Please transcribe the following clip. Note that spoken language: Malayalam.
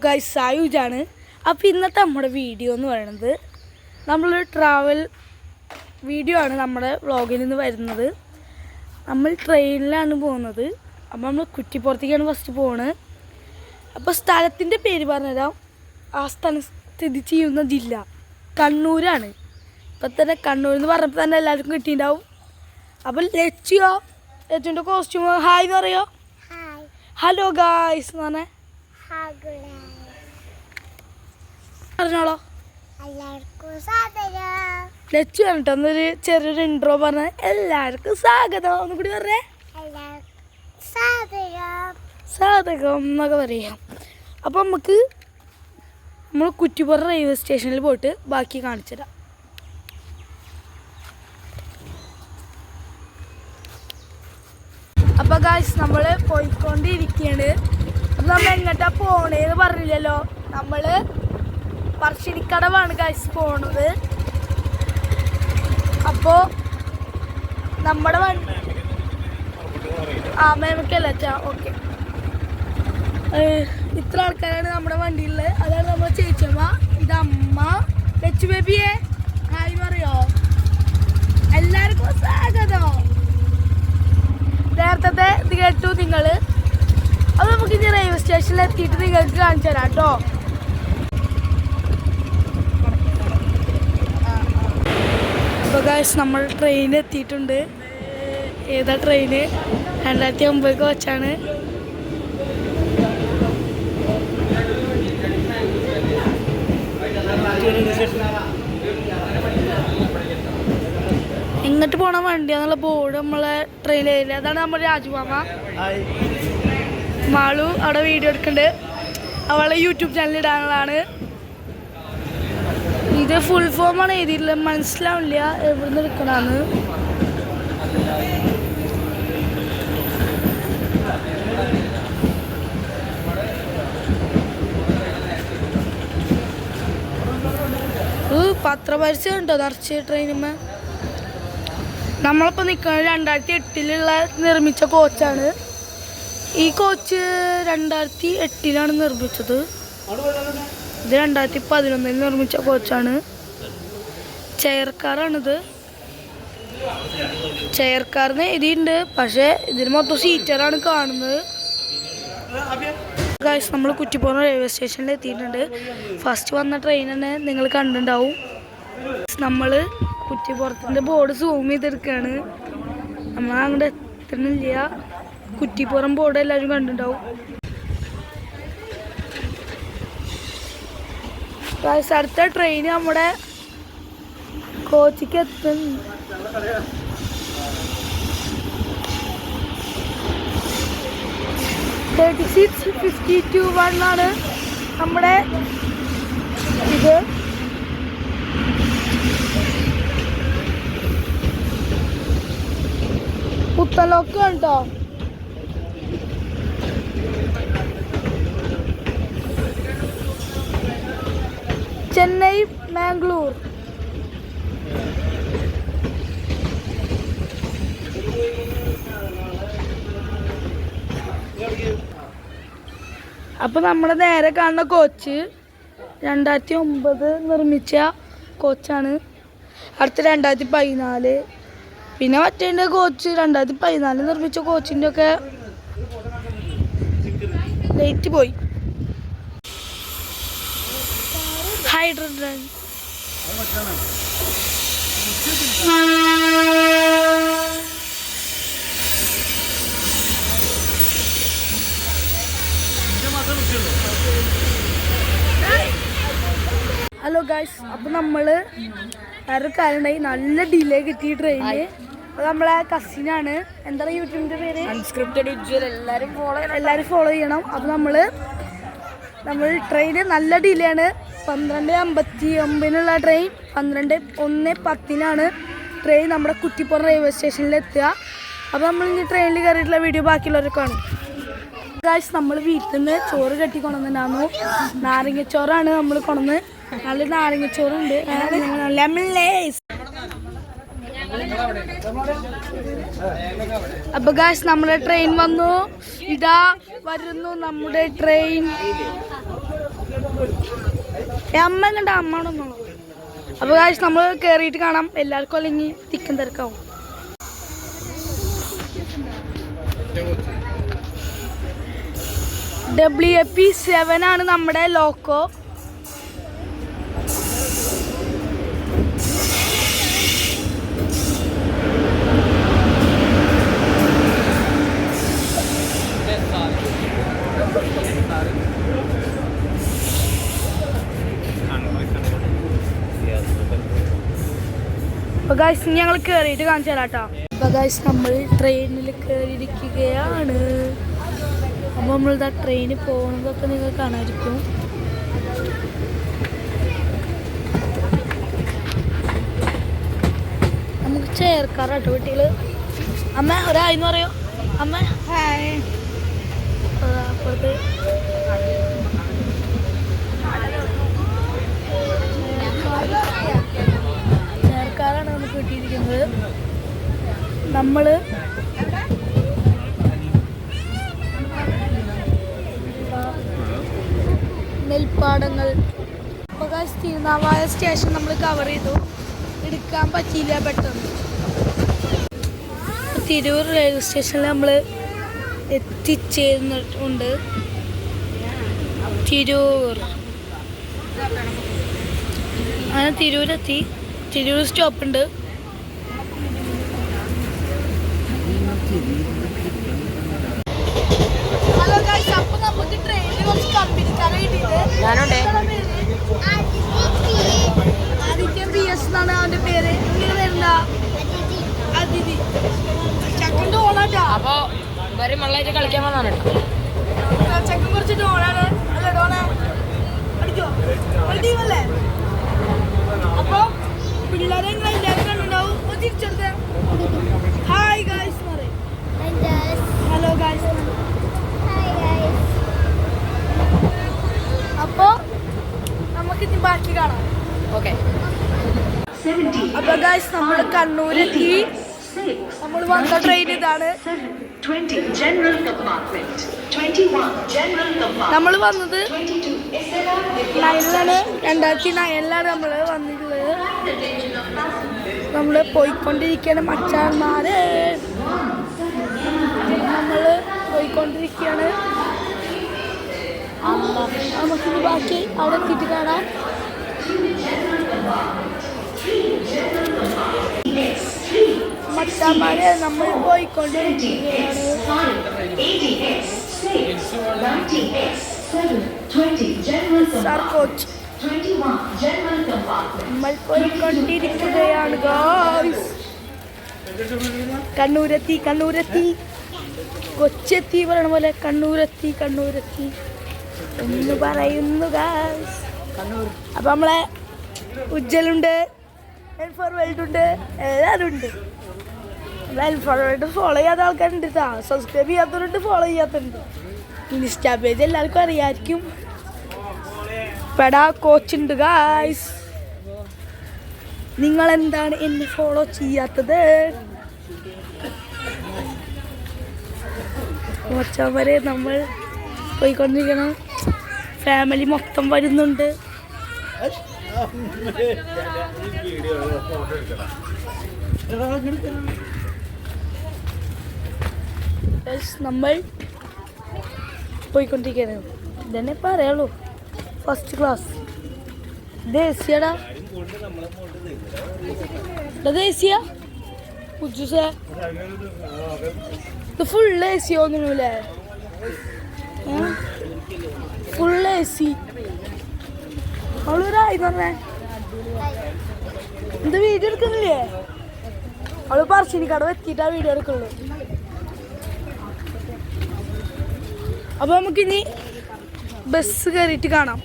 ഗൈസ് സായുജാണ്. അപ്പോൾ ഇന്നത്തെ നമ്മുടെ വീഡിയോ എന്ന് പറയുന്നത് നമ്മളൊരു ട്രാവൽ വീഡിയോ ആണ്. നമ്മുടെ വ്ളോഗിൽ നിന്ന് വരുന്നത്. നമ്മൾ ട്രെയിനിലാണ് പോകുന്നത്. അപ്പോൾ നമ്മൾ കുറ്റിപ്പുറത്തേക്കാണ് ഫസ്റ്റ് പോകുന്നത്. അപ്പോൾ സ്ഥലത്തിൻ്റെ പേര് പറഞ്ഞുതരാം. ആ സ്ഥലം സ്ഥിതി ചെയ്യുന്ന ജില്ല കണ്ണൂരാണ്. ഇപ്പം തന്നെ കണ്ണൂർ എന്ന് പറഞ്ഞപ്പോൾ തന്നെ എല്ലാവർക്കും കിട്ടിയിട്ടുണ്ടാവും. അപ്പോൾ ലച്ചുവിൻ്റെ കോസ്റ്റ്യൂം ഹായ് എന്ന് പറയുമോ? ഹലോ ഗായ്സ് എന്ന് പറഞ്ഞേ പറഞ്ഞോളോ. ലച്ചു പറഞ്ഞിട്ടോ എന്നൊരു ചെറിയൊരു ഇൻട്രോ പറഞ്ഞ എല്ലാവർക്കും സ്വാഗതം ഒന്നും കൂടി പറഞ്ഞേ സ്വാഗതം എന്നൊക്കെ പറയാം. അപ്പം നമുക്ക് നമ്മൾ കുറ്റിപ്പുറം റെയിൽവേ സ്റ്റേഷനിൽ പോയിട്ട് ബാക്കി കാണിച്ചു തരാം. അപ്പോൾ ഗായ്സ് നമ്മൾ പോയിക്കൊണ്ടിരിക്കുകയാണ്. അപ്പം നമ്മൾ എങ്ങോട്ടാ പോണേന്ന് പറഞ്ഞില്ലല്ലോ. നമ്മൾ പറശ്ശിനിക്കടവാണ് ഗായ്സ് പോണത്. അപ്പോൾ നമ്മുടെ വണ്ടി മേമക്കല്ല അച്ഛാ. ഓക്കെ, ഇത്ര ആൾക്കാരാണ് നമ്മുടെ വണ്ടിയിലുള്ളത്. അതാണ് നമ്മുടെ ചേച്ചിയമ്മ, ഇതമ്മ. ലച്ചു ബേബിയെ ഹായ് പറയോ? എല്ലാവർക്കും സ്വാഗതം. നേരത്തെ ഇത് കേട്ടു നിങ്ങൾ. അത് നമുക്ക് ഇനി റെയിൽവേ സ്റ്റേഷനിൽ എത്തിയിട്ട് നിങ്ങൾക്ക് കാണിച്ചു തരാം കേട്ടോ. അപ്പോൾ ഗായ്സ് നമ്മൾ ട്രെയിനിൽ എത്തിയിട്ടുണ്ട്. ഏതാ ട്രെയിന്? 2009 കോച്ചാണ്. ഇങ്ങോട്ട് പോണ വണ്ടിയാന്നുള്ള ബോർഡ് നമ്മളെ ട്രെയിനിൽ. അതാണ് നമ്മുടെ രാജുമാമ. മാളു അവിടെ വീഡിയോ എടുക്കുന്നുണ്ട്. അവളെ യൂട്യൂബ് ചാനൽ ഇടാനുള്ളതാണ്. ഇത് ഫുൾ ഫോമാണ് എഴുതിയിട്ടില്ല, മനസ്സിലാവില്ല എവിടുന്ന് എടുക്കണമെന്ന്. പത്രപരസ്യം ഉണ്ടോ നിറച്ച് ട്രെയിനുമ്മ. നമ്മളിപ്പോൾ നിൽക്കുന്നത് 2008 നിർമ്മിച്ച കോച്ചാണ്. ഈ കോച്ച് 2008 നിർമ്മിച്ചത്. ഇത് 2011 നിർമ്മിച്ച കോച്ചാണ്. ചെയർക്കാറാണിത്. ചെയർക്കാറിന് എഴുതിയിട്ടുണ്ട്, പക്ഷേ ഇതിന് മൊത്തം സീറ്ററാണ് കാണുന്നത്. ഗായ്സ് നമ്മൾ കുറ്റിപ്പുറം റെയിൽവേ സ്റ്റേഷനിൽ എത്തിയിട്ടുണ്ട്. ഫസ്റ്റ് വന്ന ട്രെയിൻ തന്നെ നിങ്ങൾ കണ്ടിട്ടുണ്ടാവും. നമ്മൾ കുറ്റിപ്പുറത്തിൻ്റെ ബോർഡ് സൂം ചെയ്തെടുക്കുകയാണ്. നമ്മൾ അങ്ങോട്ട് എത്തണില്ല. കുറ്റിപ്പുറം ബോർഡ് എല്ലാവരും കണ്ടിട്ടുണ്ടാവും. അടുത്ത ട്രെയിൻ നമ്മുടെ കോച്ചിക്ക് എത്തുന്നു. ആണ് നമ്മുടെ ഇത്. പുത്തലോക്ക് കണ്ടോ? ചെന്നൈ മാംഗ്ലൂർ. അപ്പോൾ നമ്മുടെ നേരെ കാണുന്ന കോച്ച് 2009 നിർമ്മിച്ച കോച്ചാണ്. അടുത്ത 2014. പിന്നെ മറ്റേ കോച്ച് 2014 നിർമ്മിച്ച കോച്ചിൻ്റെ ഒക്കെ ഡേറ്റ് പോയി. Hydrogen hello guys. അപ്പോൾ നമ്മൾ വേറൊരു കാര്യം ഉണ്ടായി. നല്ല ഡിലേ കിട്ടി ട്രെയിനിൽ. അപ്പോൾ നമ്മളെ കസിനാണ്. എന്താണ് യൂട്യൂബിൻ്റെ പേര്? അൺസ്ക്രിപ്റ്റഡ് ഉജ്ജ്വൽ. എല്ലാവരും ഫോളോ ചെയ്യണം. അപ്പോൾ നമ്മൾ ട്രെയിന് നല്ല ഡിലേ ആണ്. 12:59 ട്രെയിൻ 12:01:10 ട്രെയിൻ നമ്മുടെ കുറ്റിപ്പുറം റെയിൽവേ സ്റ്റേഷനിൽ എത്തുക. അപ്പോൾ നമ്മൾ ഇനി ട്രെയിനിൽ കയറിയിട്ടുള്ള വീഡിയോ ബാക്കിയുള്ളവരൊക്കെ കാണും. ഗായ്സ് നമ്മൾ വീട്ടിൽ നിന്ന് ചോറ് കെട്ടി കൊണ്ടുവന്നിട്ടുണ്ടായിരുന്നു. നാരങ്ങച്ചോറാണ് നമ്മൾ കൊണ്ടുവന്ന്. നല്ല നാരങ്ങച്ചോറുണ്ട്. ലെമൺ ലേസ്. അപ്പോൾ ഗായ്സ് നമ്മുടെ ട്രെയിൻ വന്നു. ഇതാ വരുന്നു നമ്മുടെ ട്രെയിൻ. അമ്മ കണ്ട അമ്മയോട് ഒന്നോളൂ. അപ്പോൾ ഗായ്സ് നമ്മൾ കയറിയിട്ട് കാണാം. എല്ലാവർക്കും അല്ലെങ്കിൽ തിക്കും തിരക്കാവും. WAP7 ആണ് നമ്മുടെ ലോക്കോ. അപ്പോൾ ഗായ്സ് ഞങ്ങൾ കയറിയിട്ട് കാണിച്ചു തരാം കേട്ടോ. അപ്പോൾ ഗായ്സ് നമ്മൾ ട്രെയിനിൽ കയറിയിരിക്കുകയാണ്. അപ്പോൾ നമ്മളിതാ ട്രെയിനിൽ പോകുന്നതൊക്കെ നിങ്ങൾ കാണാതിരിക്കും. നമുക്ക് ചേർക്കാറാട്ടോ കുട്ടികൾ. അമ്മ ഒരായിന്ന് പറയോ അമ്മ? ഹായ്. അപ്പുറത്ത് ചേർക്കാറാണ് നമുക്ക് കിട്ടിയിരിക്കുന്നത്. നമ്മൾ നെൽപ്പാടങ്ങൾ. അപ്പോൾ തിരുനാവായ സ്റ്റേഷൻ നമ്മൾ കവർ ചെയ്തു. എടുക്കാൻ പറ്റിയില്ല പെട്ടെന്ന്. തിരൂർ റെയിൽവേ സ്റ്റേഷനിൽ നമ്മൾ എത്തിച്ചേർന്നിട്ടുണ്ട്. തിരൂർ അങ്ങനെ തിരൂരെത്തി. തിരൂർ സ്റ്റോപ്പുണ്ട്. ഹലോ ഗൈസ്, അപ്പോൾ നമുക്ക് ട്രെയിനിൽ കുറച്ച് കമ്പനിക്കാരെ കിട്ടിയിട്ട് ആദിത്യം PS എന്നാണ് അവൻ്റെ പേര്. ഇങ്ങനെ വരുന്ന അതിഥി ചക്കൻ ഡോണാട്ടാ. അപ്പോൾ വെള്ളമായിട്ട് കളിക്കാൻ വന്നാണ് ചക്കൻ കുറച്ച് ഡോണാണ്. അല്ല ഡോണ അടിക്കോ ടീമല്ലേ. അപ്പോൾ പിള്ളേരെ നിങ്ങൾ എല്ലാവരും കണ്ടുണ്ടാവും. തിരിച്ചെടുത്ത് ഹായ് ഗൈസ് പറയും. Hello guys. അപ്പോൾ നമുക്കിനി ബാക്കി കാണാം. ഓക്കെ. അപ്പോൾ ഗൈസ് നമ്മൾ കണ്ണൂരെത്തി. നമ്മൾ വന്ന ട്രെയിൻ ഇതാണ്. നമ്മൾ വന്നത് 2009 നമ്മൾ വന്നിട്ടുള്ളത്. നമ്മൾ പോയിക്കൊണ്ടിരിക്കുകയാണ് മച്ചാന്മാരെ. നമ്മൾ പോയിക്കൊണ്ടിരിക്കുകയാണ്. നമുക്കിത് ബാക്കി അവിടെ എത്തിയിട്ട് കാണാം. മച്ചാന്മാരെ നമ്മൾ പോയിക്കൊണ്ടിരിക്കുകയാണ്. സാർ കോച്ച് നമ്മൾ പോയിക്കൊണ്ടിരിക്കുകയാണ് ഗായ്സ്. കണ്ണൂരെത്തി കൊച്ചെത്തി പറയണ പോലെ കണ്ണൂരെത്തി എന്ന് പറയുന്നു ഗായ്സ്. അപ്പം നമ്മളെ ഉജ്ജലുണ്ട്, എൽഫോർവേൾഡ് ഉണ്ട്, എല്ലാവരും ഉണ്ട്. എൽഫോർവേൾഡ് ഫോളോ ചെയ്യാത്ത ആൾക്കാരുണ്ട് കേട്ടോ. സബ്സ്ക്രൈബ് ചെയ്യാത്തവരുണ്ട്, ഫോളോ ചെയ്യാത്തവരുണ്ട്. ഇൻസ്റ്റാ പേജ് എല്ലാവർക്കും അറിയാമായിരിക്കും. പെടാ കോച്ചുണ്ട് ഗായ്സ്. നിങ്ങളെന്താണ് എന്നെ ഫോളോ ചെയ്യാത്തത്? മോച്ചാൻ വരെ നമ്മൾ പോയിക്കൊണ്ടിരിക്കണം. ഫാമിലി മൊത്തം വരുന്നുണ്ട്. നമ്മൾ പോയിക്കൊണ്ടിരിക്കുകയാണ്. ഇതന്നെ പറയുള്ളൂ. ഫസ്റ്റ് ക്ലാസ് ദേശീയടാ. ദേശീയ ഇത് ഫുൾ AC ഒന്നുമില്ലേ? Full AC. അവളൊരായി പറഞ്ഞേ എന്ത് വീഡിയോ എടുക്കുന്നില്ലേ? അവള് പറശ്ശിനിക്കട എത്തിയിട്ടാ വീഡിയോ എടുക്കുള്ളൂ. അപ്പൊ നമുക്കിനി ബസ് കയറിയിട്ട് കാണാം.